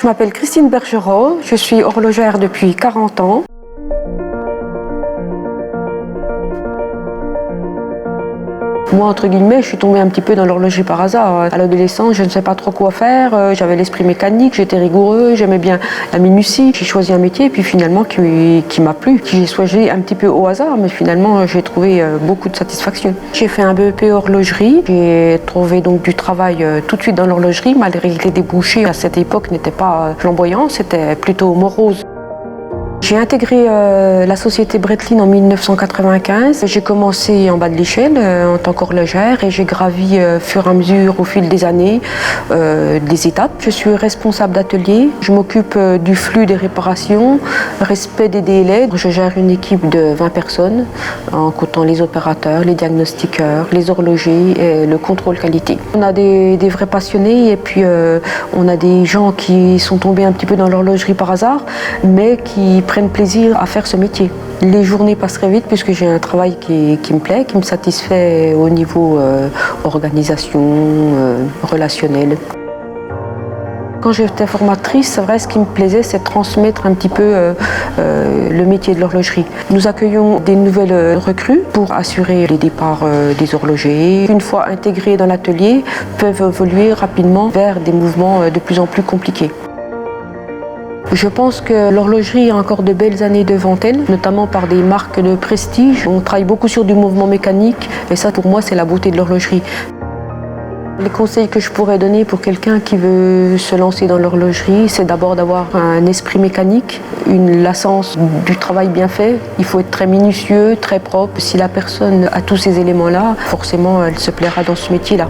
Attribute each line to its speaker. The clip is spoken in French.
Speaker 1: Je m'appelle Christine Bergerot, je suis horlogère depuis 40 ans. Moi, entre guillemets, je suis tombée un petit peu dans l'horlogerie par hasard. À l'adolescence, je ne sais pas trop quoi faire. J'avais l'esprit mécanique, j'étais rigoureux, j'aimais bien la minutie. J'ai choisi un métier, puis finalement, qui m'a plu. J'ai choisi un petit peu au hasard, mais finalement, j'ai trouvé beaucoup de satisfaction. J'ai fait un BEP horlogerie. J'ai trouvé donc du travail tout de suite dans l'horlogerie, malgré que les débouchés à cette époque n'étaient pas flamboyants, c'était plutôt morose. J'ai intégré la société Breitling en 1995. J'ai commencé en bas de l'échelle en tant qu'horlogère et j'ai gravi fur et à mesure au fil des années des étapes. Je suis responsable d'atelier, je m'occupe du flux des réparations, respect des délais. Je gère une équipe de 20 personnes en comptant les opérateurs, les diagnostiqueurs, les horlogers et le contrôle qualité. On a des vrais passionnés et puis on a des gens qui sont tombés un petit peu dans l'horlogerie par hasard mais qui prennent plaisir à faire ce métier. Les journées passent très vite puisque j'ai un travail qui me plaît, qui me satisfait au niveau organisation, relationnel. Quand j'étais formatrice, c'est vrai, ce qui me plaisait, c'est de transmettre un petit peu le métier de l'horlogerie. Nous accueillons des nouvelles recrues pour assurer les départs des horlogers. Une fois intégrés dans l'atelier, peuvent évoluer rapidement vers des mouvements de plus en plus compliqués. Je pense que l'horlogerie a encore de belles années devant elle, notamment par des marques de prestige. On travaille beaucoup sur du mouvement mécanique et ça, pour moi, c'est la beauté de l'horlogerie. Les conseils que je pourrais donner pour quelqu'un qui veut se lancer dans l'horlogerie, c'est d'abord d'avoir un esprit mécanique, la sens du travail bien fait. Il faut être très minutieux, très propre. Si la personne a tous ces éléments-là, forcément, elle se plaira dans ce métier-là.